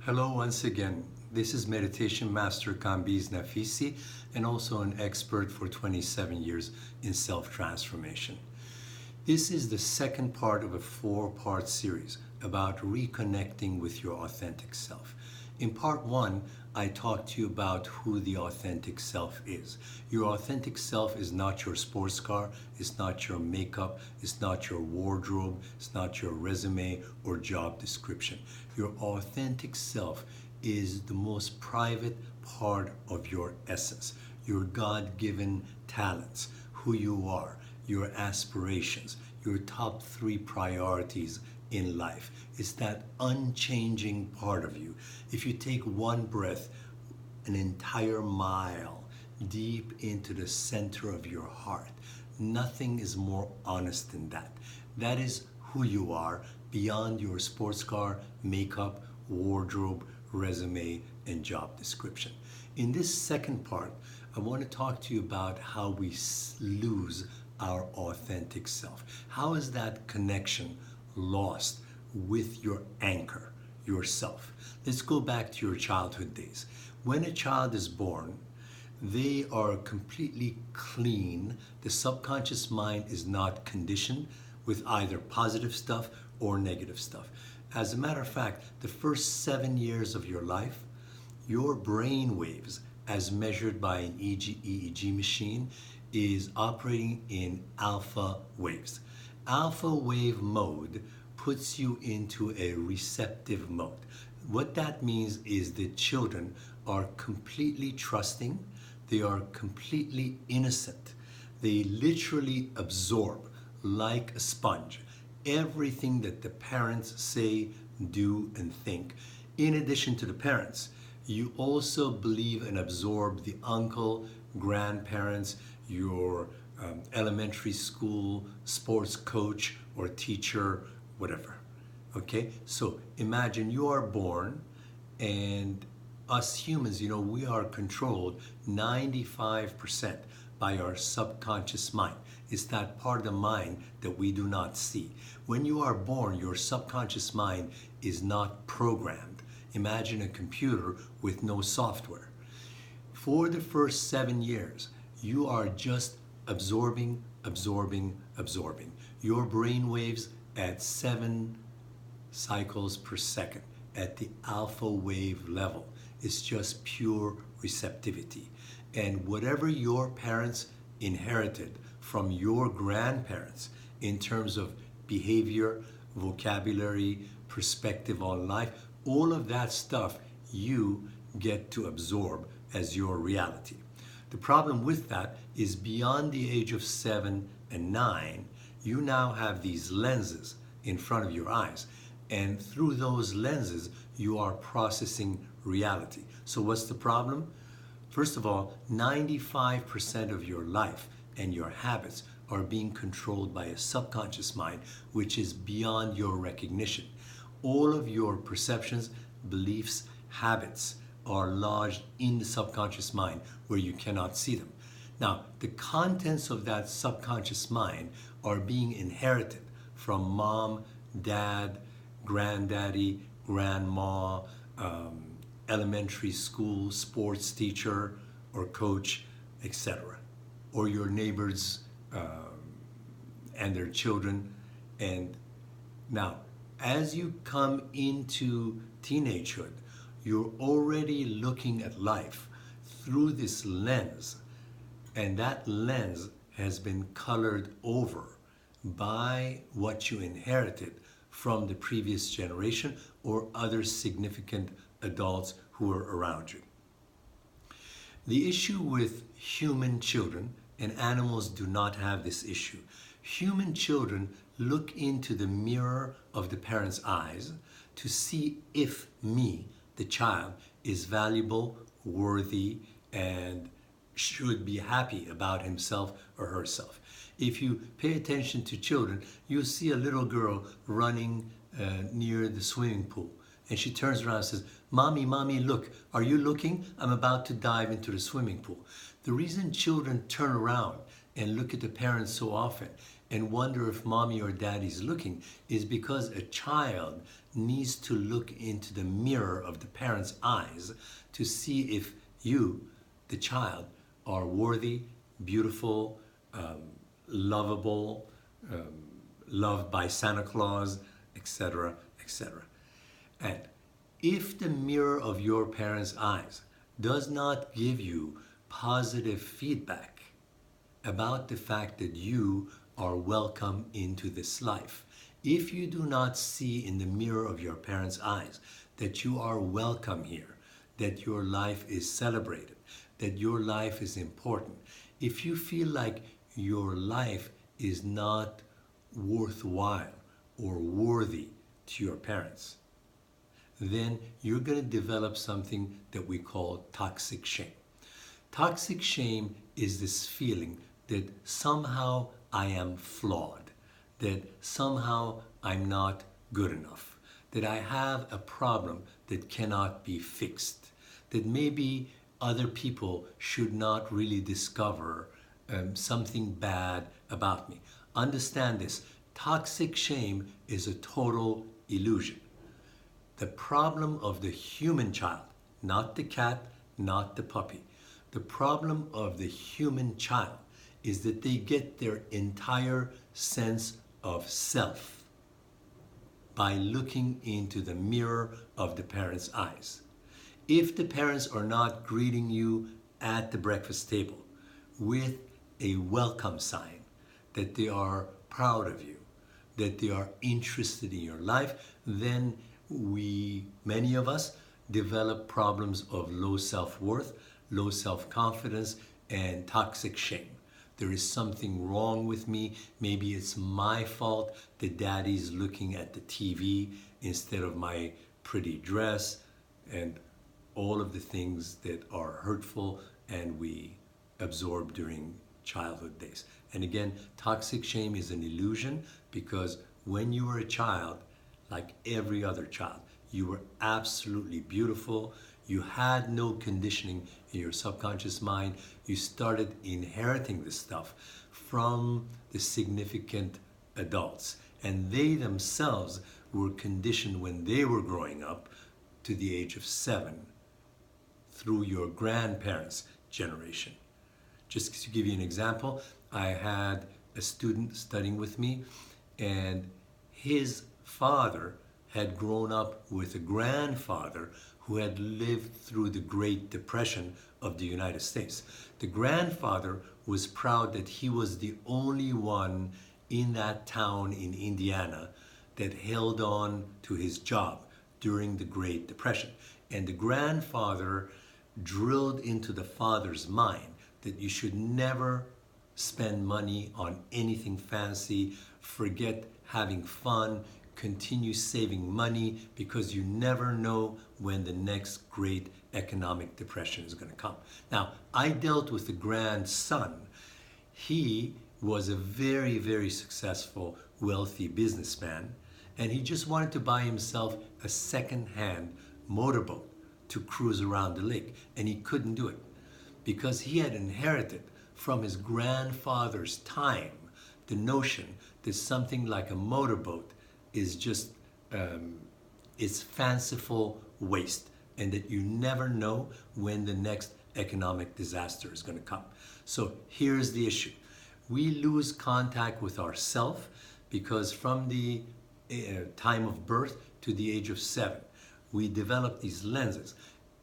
Hello once again. This is Meditation Master Kambiz Naficy and also an expert for 27 years in self-transformation. This is the second part of a four-part series about reconnecting with your authentic self. In part one, I talked to you about who the authentic self is. Your authentic self is not your sports car, it's not your makeup, it's not your wardrobe, it's not your resume or job description. Your authentic self is the most private part of your essence, your God-given talents, who you are, your aspirations, your top 3 priorities in life. It's that unchanging part of you. If you take one breath, an entire mile deep into the center of your heart, nothing is more honest than that. That is who you are beyond your sports car, makeup, wardrobe, resume, and job description. In this second part, I want to talk to you about how we lose our authentic self. How is that connection lost with your anchor, yourself? Let's go back to your childhood days. When a child is born, they are completely clean. The subconscious mind is not conditioned with either positive stuff or negative stuff. As a matter of fact, the first 7 years of your life, your brain waves, as measured by an EEG machine, is operating in alpha waves. Alpha wave mode puts you into a receptive mode. What that means is that children are completely trusting, they are completely innocent. They literally absorb, like a sponge, everything that the parents say, do, and think. In addition to the parents, you also believe and absorb the uncle, grandparents, your elementary school sports coach or teacher, whatever. Okay, so imagine you are born, and us humans, we are controlled 95% by our subconscious mind. It's that part of the mind that we do not see. When you are born, your subconscious mind is not programmed. Imagine a computer with no software. For the first 7 years, you are just absorbing. Your brain waves at 7 cycles per second at the alpha wave level. It's just pure receptivity. And whatever your parents inherited from your grandparents in terms of behavior, vocabulary, perspective on life, all of that stuff you get to absorb as your reality. The problem with that is beyond the age of 7 and 9, you now have these lenses in front of your eyes. And through those lenses, you are processing reality. So what's the problem? First of all, 95% of your life and your habits are being controlled by a subconscious mind, which is beyond your recognition. All of your perceptions, beliefs, habits are lodged in the subconscious mind where you cannot see them. Now, the contents of that subconscious mind are being inherited from mom, dad, granddaddy, grandma, elementary school sports teacher or coach, etc., or your neighbors and their children. And now, as you come into teenagehood, you're already looking at life through this lens, and that lens has been colored over by what you inherited from the previous generation or other significant adults who are around you. The issue with human children, and animals do not have this issue. Human children look into the mirror of the parent's eyes to see if me, the child, is valuable, worthy, and should be happy about himself or herself. If you pay attention to children, you'll see a little girl running near the swimming pool. And she turns around and says, "Mommy, mommy, look, are you looking? I'm about to dive into the swimming pool." The reason children turn around and look at the parents so often and wonder if mommy or daddy's looking is because a child needs to look into the mirror of the parent's eyes to see if you, the child, are worthy, beautiful, lovable, loved by Santa Claus, etc., etc. And if the mirror of your parents' eyes does not give you positive feedback about the fact that you are welcome into this life, if you do not see in the mirror of your parents' eyes that you are welcome here, that your life is celebrated, that your life is important, if you feel like your life is not worthwhile or worthy to your parents, then you're going to develop something that we call toxic shame. Toxic shame is this feeling that somehow I am flawed, that somehow I'm not good enough, that I have a problem that cannot be fixed, that maybe other people should not really discover something bad about me. Understand this. Toxic shame is a total illusion. The problem of the human child, not the cat, not the puppy. The problem of the human child is that they get their entire sense of self by looking into the mirror of the parents' eyes. If the parents are not greeting you at the breakfast table with a welcome sign, that they are proud of you, that they are interested in your life, then many of us, develop problems of low self-worth, low self-confidence, and toxic shame. There is something wrong with me. Maybe it's my fault that daddy's looking at the TV instead of my pretty dress, and all of the things that are hurtful and we absorb during childhood days. And again, toxic shame is an illusion, because when you were a child, like every other child, you were absolutely beautiful. You had no conditioning in your subconscious mind. You started inheriting this stuff from the significant adults. And they themselves were conditioned when they were growing up to the age of 7 through your grandparents' generation. Just to give you an example, I had a student studying with me, and his father had grown up with a grandfather who had lived through the Great Depression of the United States. The grandfather was proud that he was the only one in that town in Indiana that held on to his job during the Great Depression. And the grandfather drilled into the father's mind that you should never spend money on anything fancy, forget having fun, continue saving money, because you never know when the next great economic depression is going to come. Now, I dealt with the grandson. He was a very, very successful, wealthy businessman, and he just wanted to buy himself a second-hand motorboat to cruise around the lake, and he couldn't do it because he had inherited from his grandfather's time the notion that something like a motorboat is just it's fanciful waste, and that you never know when the next economic disaster is going to come. So here's the issue. We lose contact with ourself because from the time of birth to the age of 7, we develop these lenses,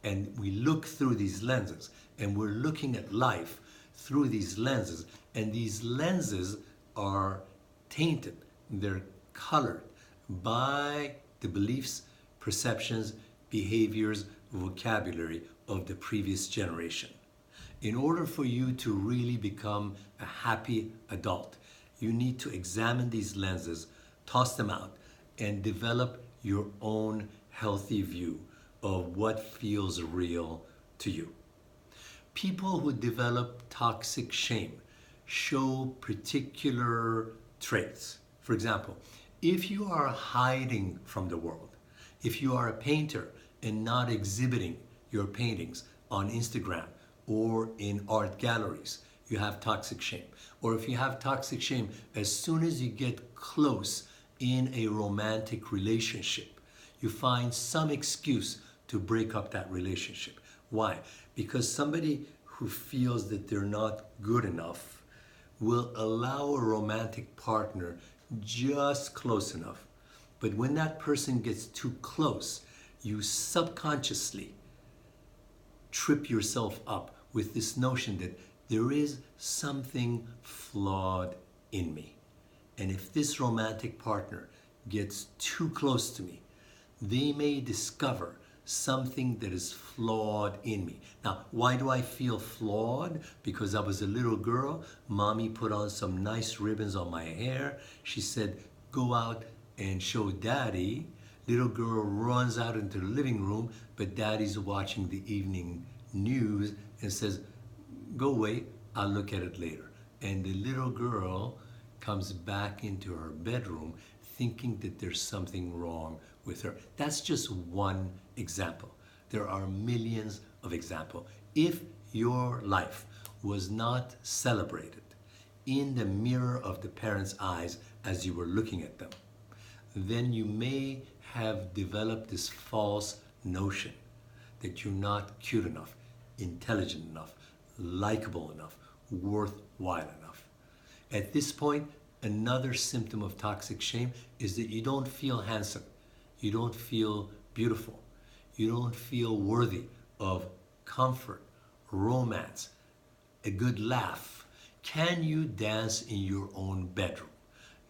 and we look through these lenses, and we're looking at life through these lenses, and these lenses are tainted, they're colored by the beliefs, perceptions, behaviors, vocabulary of the previous generation. In order for you to really become a happy adult, you need to examine these lenses, toss them out, and develop your own healthy view of what feels real to you. People who develop toxic shame show particular traits. For example, if you are hiding from the world, if you are a painter and not exhibiting your paintings on Instagram or in art galleries, you have toxic shame. Or if you have toxic shame, as soon as you get close in a romantic relationship, You find some excuse to break up that relationship. Why? Because somebody who feels that they're not good enough will allow a romantic partner just close enough. But when that person gets too close, you subconsciously trip yourself up with this notion that there is something flawed in me. And if this romantic partner gets too close to me, they may discover something that is flawed in me. Now, why do I feel flawed? Because I was a little girl. Mommy put on some nice ribbons on my hair. She said, go out and show daddy. Little girl runs out into the living room, but daddy's watching the evening news and says, go away, I'll look at it later. And the little girl comes back into her bedroom thinking that there's something wrong with her. That's just one example. There are millions of examples. If your life was not celebrated in the mirror of the parents' eyes as you were looking at them, then you may have developed this false notion that you're not cute enough, intelligent enough, likable enough, worthwhile enough. At this point, another symptom of toxic shame is that you don't feel handsome, you don't feel beautiful, you don't feel worthy of comfort, romance, a good laugh. Can you dance in your own bedroom?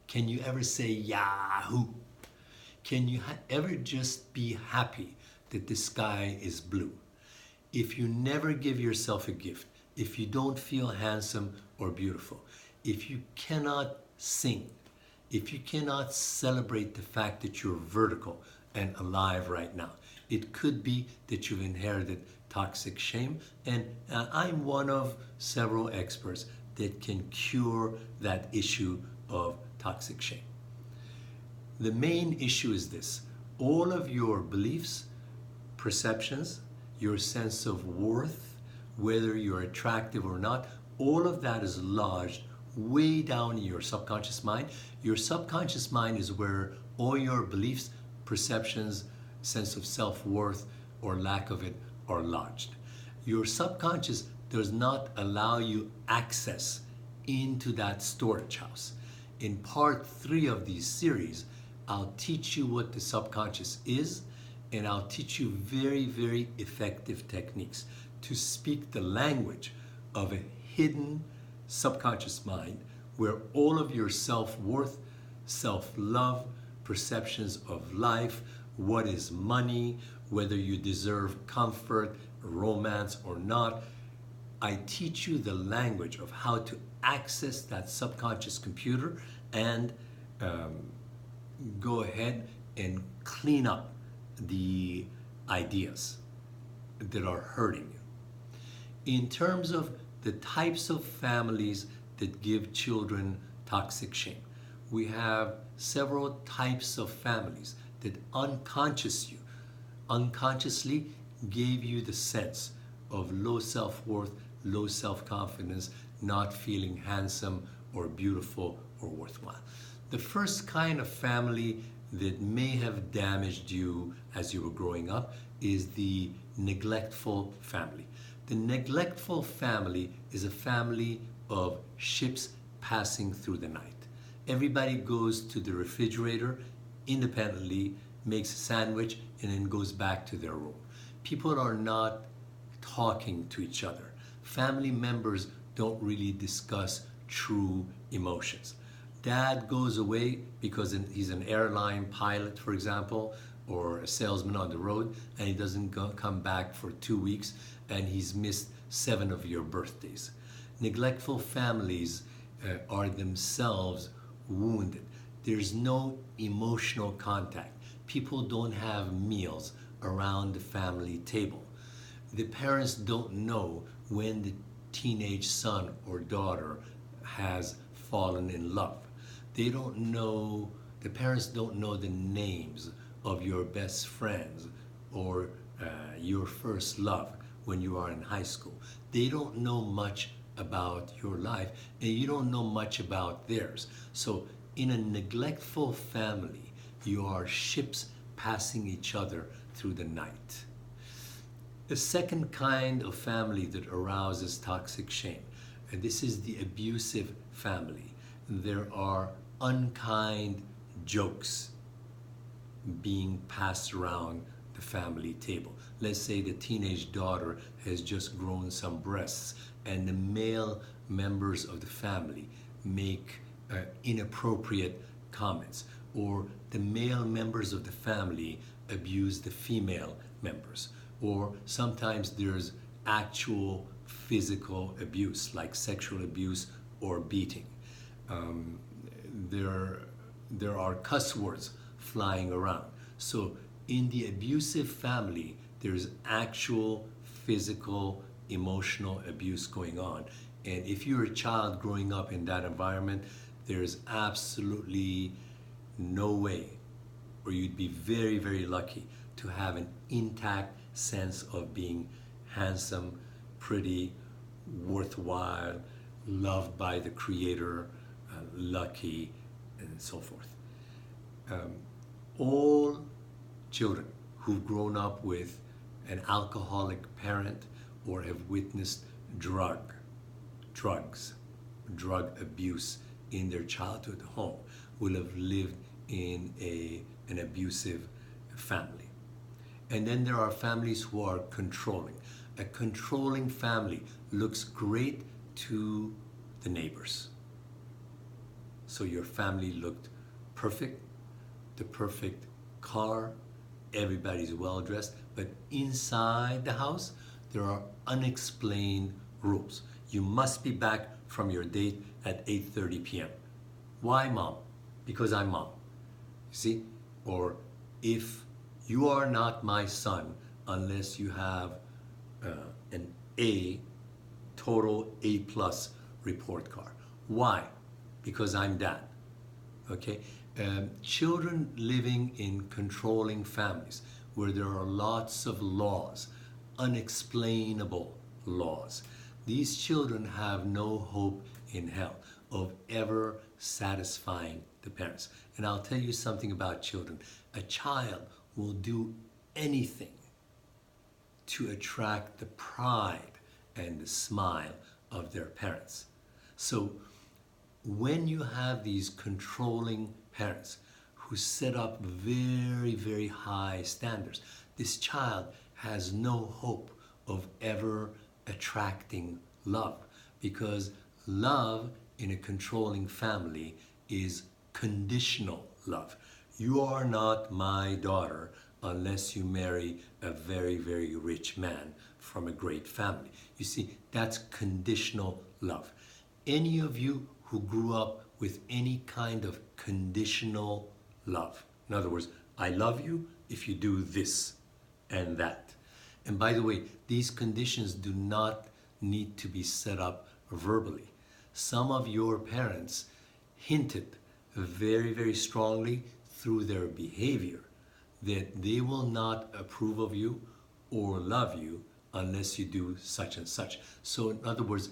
Can you ever say Yahoo? Can you ever just be happy that the sky is blue? If you never give yourself a gift, if you don't feel handsome or beautiful, if you cannot sing, if you cannot celebrate the fact that you're vertical and alive right now, it could be that you've inherited toxic shame. And I'm one of several experts that can cure that issue of toxic shame. The main issue is this: all of your beliefs, perceptions, your sense of worth, whether you're attractive or not, all of that is lodged way down in your subconscious mind. Your subconscious mind is where all your beliefs, perceptions, sense of self-worth or lack of it are lodged. Your subconscious does not allow you access into that storage house. In part 3 of these series, I'll teach you what the subconscious is, and I'll teach you very, very effective techniques to speak the language of a hidden subconscious mind where all of your self-worth, self-love, perceptions of life, what is money, whether you deserve comfort, romance or not. I teach you the language of how to access that subconscious computer and go ahead and clean up the ideas that are hurting you. In terms of the types of families that give children toxic shame, we have several types of families that unconsciously gave you the sense of low self-worth, low self-confidence, not feeling handsome or beautiful or worthwhile. The first kind of family that may have damaged you as you were growing up is the neglectful family. The neglectful family is a family of ships passing through the night. Everybody goes to the refrigerator independently, makes a sandwich, and then goes back to their room. People are not talking to each other. Family members don't really discuss true emotions. Dad goes away because he's an airline pilot, for example, or a salesman on the road, and he doesn't come back for 2 weeks, and he's missed 7 of your birthdays. Neglectful families are themselves wounded. There's no emotional contact. People don't have meals around the family table. The parents don't know when the teenage son or daughter has fallen in love. They don't know, the parents don't know the names of your best friends or your first love when you are in high school. They don't know much about your life, and you don't know much about theirs. So in a neglectful family, you are ships passing each other through the night. The second kind of family that arouses toxic shame, and this is the abusive family. There are unkind jokes being passed around the family table. Let's say the teenage daughter has just grown some breasts and the male members of the family make inappropriate comments, or the male members of the family abuse the female members, or sometimes there's actual physical abuse like sexual abuse or beating. There are cuss words flying around. So in the abusive family, there's actual physical, emotional abuse going on. And if you're a child growing up in that environment, there's absolutely no way, or you'd be very, very lucky to have an intact sense of being handsome, pretty, worthwhile, loved by the Creator, lucky, and so forth. All children who've grown up with an alcoholic parent or have witnessed drug abuse in their childhood home will have lived in an abusive family. And then there are families who are controlling. A controlling family looks great to the neighbors. So your family looked perfect, the perfect car, everybody's well dressed, but inside the house there are unexplained rules. You must be back from your date at 8:30 p.m. Why, mom? Because I'm mom. You see? Or if you are not my son unless you have an total A plus report card. Why? Because I'm dad. Okay? Children living in controlling families where there are lots of laws, unexplainable laws. These children have no hope in hell of ever satisfying the parents. And I'll tell you something about children. A child will do anything to attract the pride and the smile of their parents. So when you have these controlling parents who set up very, very high standards, this child has no hope of ever attracting love, because love in a controlling family is conditional love. You are not my daughter unless you marry a very, very rich man from a great family. You see, that's conditional love. Any of you who grew up with any kind of conditional love, in other words, I love you if you do this and that. And by the way, these conditions do not need to be set up verbally. Some of your parents hinted very, very strongly through their behavior that they will not approve of you or love you unless you do such and such. So in other words,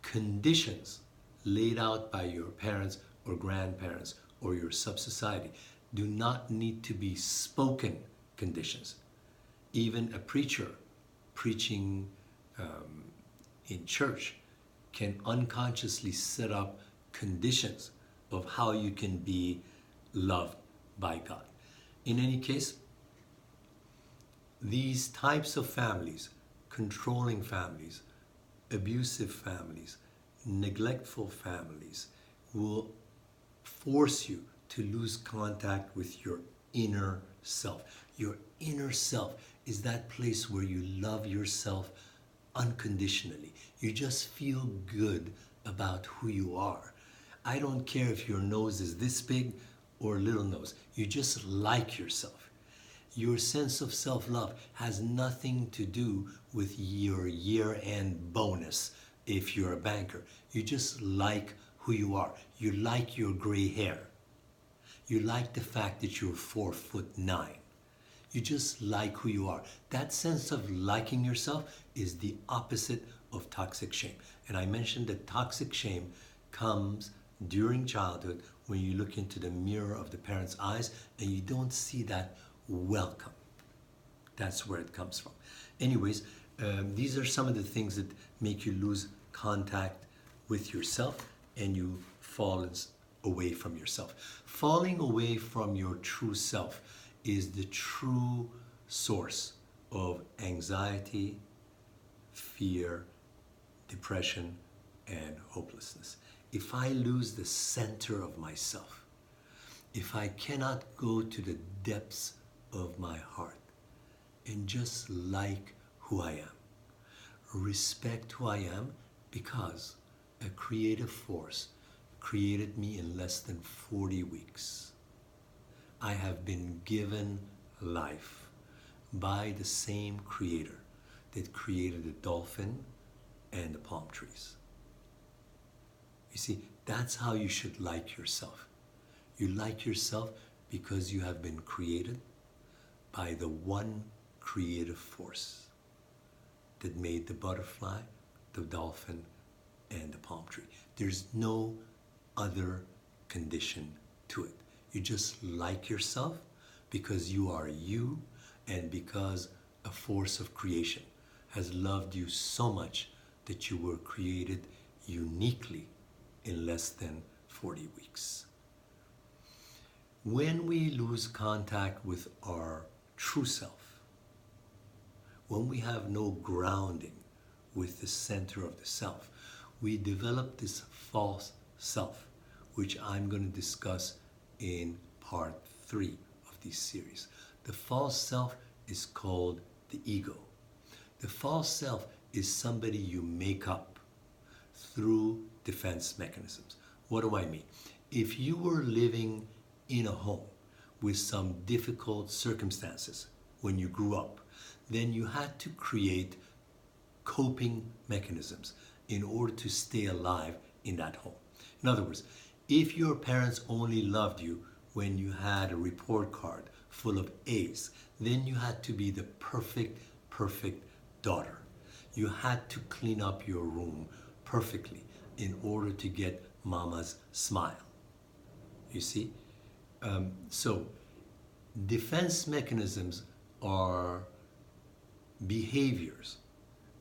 conditions laid out by your parents or grandparents or your sub-society do not need to be spoken conditions. Even a preacher preaching in church can unconsciously set up conditions of how you can be loved by God. In any case, these types of families, controlling families, abusive families, neglectful families, will force you to lose contact with your inner self. Your inner self is that place where you love yourself unconditionally. You just feel good about who you are. I don't care if your nose is this big or little nose. You just like yourself. Your sense of self-love has nothing to do with your year-end bonus if you're a banker. You just like who you are. You like your gray hair. You like the fact that you're 4'9". You just like who you are. That sense of liking yourself is the opposite of toxic shame. And I mentioned that toxic shame comes during childhood when you look into the mirror of the parents' eyes and you don't see that welcome. That's where it comes from. Anyways, these are some of the things that make you lose contact with yourself and you fall away from yourself. Falling away from your true self is the true source of anxiety, fear, depression, and hopelessness. If I lose the center of myself, if I cannot go to the depths of my heart and just like who I am, respect who I am, because a creative force created me in less than 40 weeks. I have been given life by the same creator that created the dolphin and the palm trees. You see, that's how you should like yourself. You like yourself because you have been created by the one creative force that made the butterfly, the dolphin, and the palm tree. There's no other condition to it. You just like yourself because you are you, and because a force of creation has loved you so much that you were created uniquely in less than 40 weeks. When we lose contact with our true self, when we have no grounding with the center of the self, we develop this false self, which I'm going to discuss in part 3 of this series. The false self is called the ego. The false self is somebody you make up through defense mechanisms. What do I mean? If you were living in a home with some difficult circumstances when you grew up, then you had to create coping mechanisms in order to stay alive in that home. In other words, if your parents only loved you when you had a report card full of A's, then you had to be the perfect daughter. You had to clean up your room perfectly in order to get mama's smile. You see? So defense mechanisms are behaviors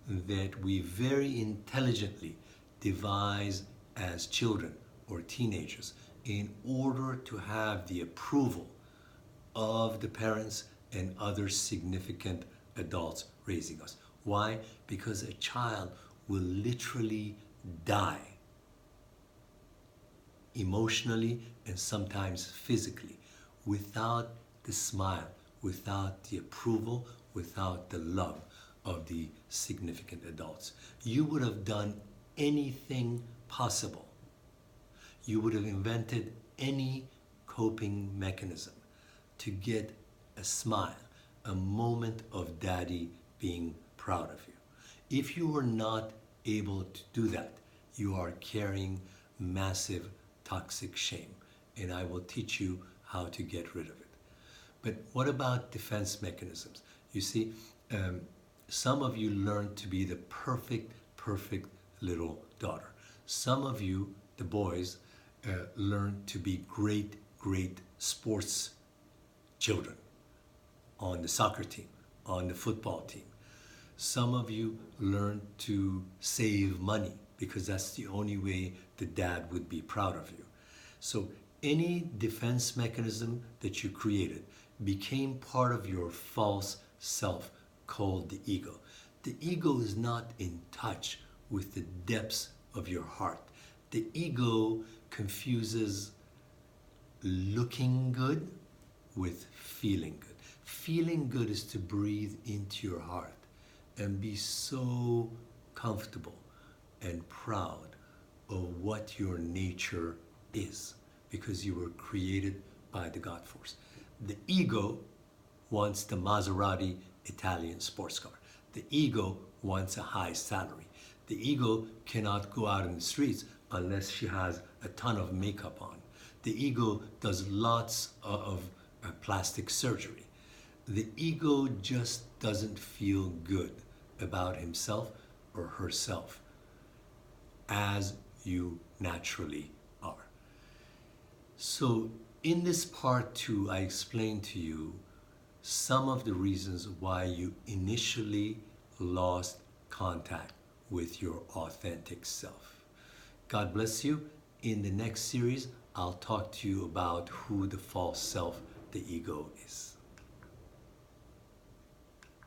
that we very intelligently devise as children or teenagers in order to have the approval of the parents and other significant adults raising us. Why? Because a child will literally die emotionally and sometimes physically without the smile, without the approval, without the love of the significant adults. You would have done anything possible. You would have invented any coping mechanism to get a smile, a moment of daddy being proud of you. If you were not able to do that, you are carrying massive toxic shame, and I will teach you how to get rid of it. But what about defense mechanisms? You see, some of you learn to be the perfect little daughter. Some of you, the boys, learn to be great sports children on the soccer team, on the football team. Some of you learn to save money because that's the only way the dad would be proud of you. So any defense mechanism that you created became part of your false self called the ego. The ego is not in touch with the depths of your heart. The ego confuses looking good with feeling good. Feeling good is to breathe into your heart and be so comfortable and proud of what your nature is, because you were created by the God force. The ego wants the Maserati Italian sports car. The ego wants a high salary. The ego cannot go out in the streets unless she has a ton of makeup on. The ego does lots of plastic surgery. The ego just doesn't feel good about himself or herself as you naturally are. So in this part 2, I explained to you some of the reasons why you initially lost contact with your authentic self. God bless you. In the next series, I'll talk to you about who the false self, the ego, is.